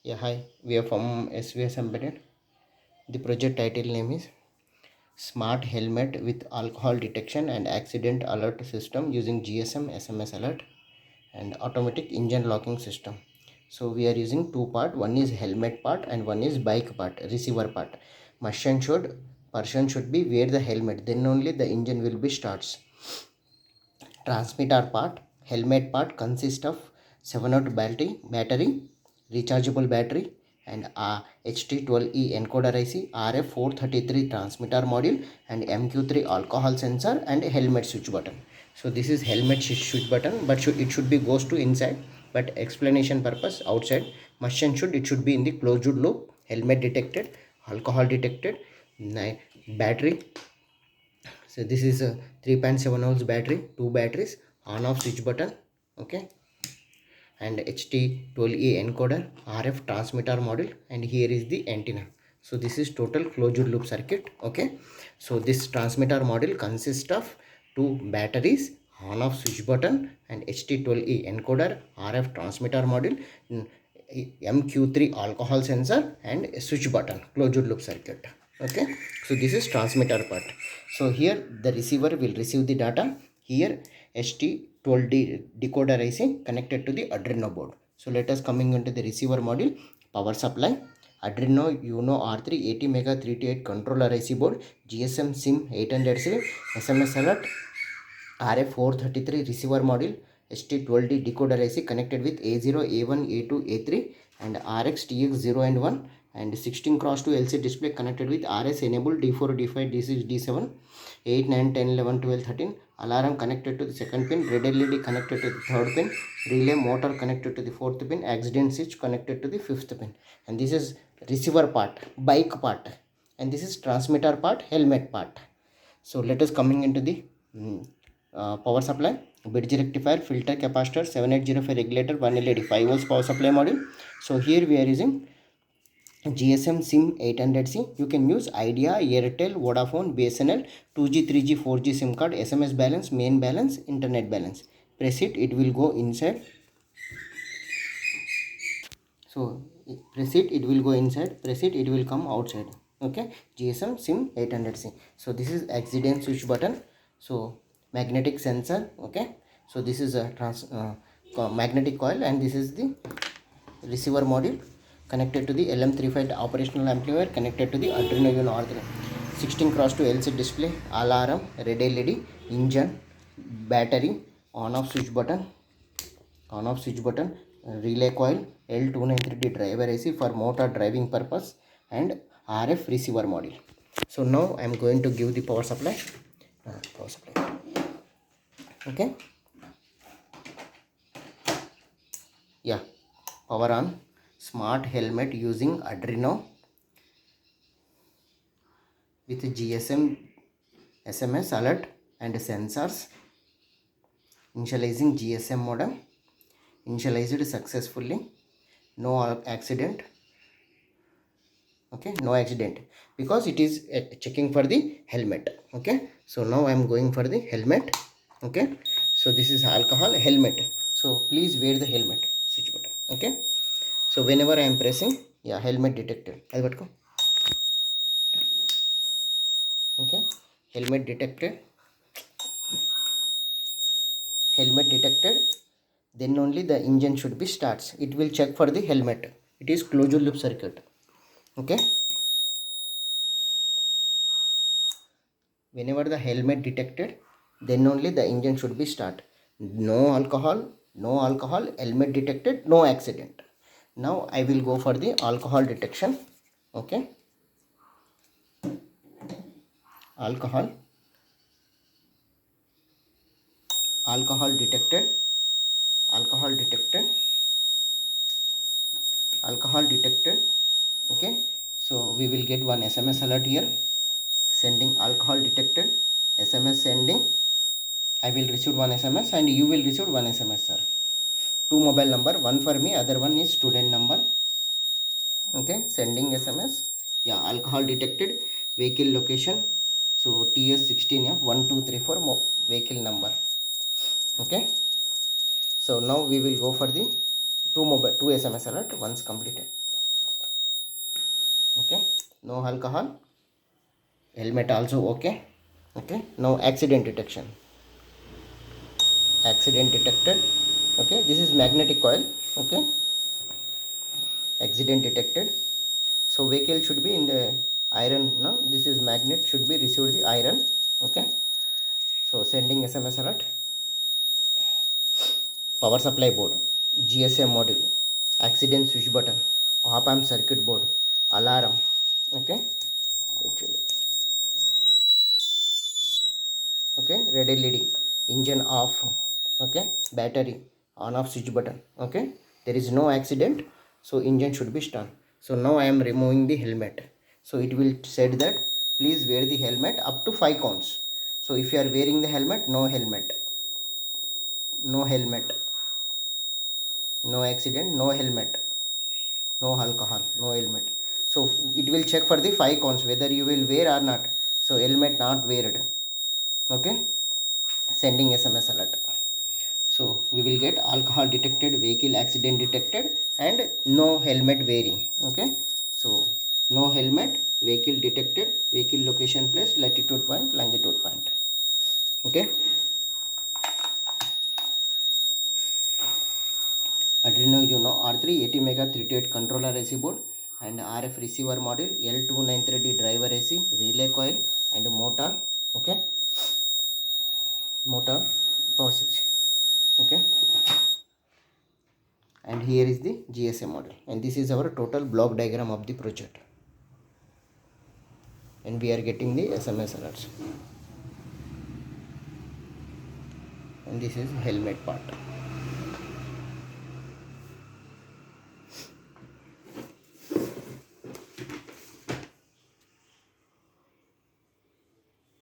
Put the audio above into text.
Yeah, hi. We are from svsembedded. The project title name is Smart Helmet with Alcohol Detection and Accident Alert System using GSM SMS alert and automatic engine locking system. So we are using two part. One is helmet part and one is bike part, receiver part. Person should be wear the helmet. Then only the engine will be starts. Transmitter part, helmet part consists of 7-volt battery, rechargeable battery, and HT12E encoder IC, RF433 transmitter module, and MQ3 alcohol sensor, and helmet switch button. So this is helmet switch button, but it should be goes to inside. But explanation purpose outside. Must and should it should be in the closed loop. Helmet detected, alcohol detected, battery. So this is a 3.7 volts battery, two batteries, on off switch button, okay, and HT12E encoder, RF transmitter module, and here is the antenna. So this is total closed loop circuit, okay. So this transmitter module consists of two batteries, on off switch button, and HT12E encoder, RF transmitter module, MQ3 alcohol sensor, and switch button, closed loop circuit, okay. So this is transmitter part. So here the receiver will receive the data. Here ST12D decoder IC connected to the Arduino board. So let us coming into the receiver module. Power supply, Arduino Uno R3 80 mega 328 controller IC board, GSM SIM 800C, SMS alert, RF433 receiver module, ST12D decoder IC connected with A0, A1, A2, A3, and RX TX0 and 1, and 16 cross 2 LCD display connected with RS enabled D4, D5, D6, D7, 8, 9, 10, 11, 12, 13. Alarm connected to the second pin, red LED connected to the third pin, relay motor connected to the fourth pin, accident switch connected to the fifth pin. And this is receiver part, bike part, and this is transmitter part, helmet part. So let us coming into the power supply, bridge rectifier, filter capacitor, 7805 regulator, 1 LED, 5 volts power supply module. So here we are using GSM SIM 800C. You can use Idea, Airtel, Vodafone, BSNL, 2G, 3G, 4G SIM card, SMS balance, main balance, internet balance. Press it, it will go inside. So press it, it will go inside. Press it, it will come outside. Okay, GSM SIM 800C. So this is accident switch button. So magnetic sensor. Okay, so this is a magnetic coil, and this is the receiver module connected to the LM35 operational amplifier connected to the Arduino Uno R3. 16 cross to LCD display, alarm, red LED, engine, battery, on off switch button, relay coil, L293D driver IC for motor driving purpose, and RF receiver module. So now I am going to give the power supply. Okay, yeah, power on. Smart helmet using Arduino with GSM SMS alert and sensors. Initializing GSM modem. Initialized successfully. No accident. Okay, no accident, because it is checking for the helmet. Okay, so now I am going for the helmet. Okay, so this is alcohol helmet. So please wear the helmet switch button. Okay, so whenever I am pressing, yeah, helmet detected. Okay, helmet detected. Helmet detected, then only the engine should be starts. It will check for the helmet. It is closed loop circuit. Okay, whenever the helmet detected, then only the engine should be start. No alcohol, helmet detected, no accident. Now I will go for the alcohol detection. Okay, alcohol detected, alcohol detected, alcohol detected. Okay, so we will get one SMS alert here, sending alcohol detected, SMS sending. I will receive one SMS and you will receive one SMS, sir. Two mobile number, one for me, other one is student number. Okay, sending SMS. Yeah, alcohol detected, vehicle location. So TS16F1234 vehicle number. Okay, so now we will go for the two SMS alert once completed. no alcohol. Helmet also okay. Okay, now accident detection. Accident detected. Okay, this is magnetic coil. Okay, accident detected. So vehicle should be in the iron. No, this is magnet should be received the iron. Okay, so sending SMS alert. Power supply board, GSM module, accident switch button, op amp circuit board, alarm. Okay, actually, okay, red LED, engine off. Okay, battery on off switch button. Okay, there is no accident, so engine should be start. So now I am removing the helmet. So it will said that please wear the helmet up to 5 counts. So if you are wearing the helmet, no helmet, no helmet, no accident, no helmet, no alcohol, no helmet. So it will check for the 5 counts whether you will wear or not. So helmet not weared. Okay, sending SMS alert. So we will get alcohol detected, vehicle accident detected, and no helmet wearing. Okay, so no helmet, vehicle detected, vehicle location place, latitude point, longitude point. Okay, Arduino Uno R3 80 mega 328 controller AC board and RF receiver module, L293D driver AC, relay coil and motor. Okay, motor power switch. Okay, and here is the GSM model, and this is our total block diagram of the project, and we are getting the SMS alerts, and this is helmet part.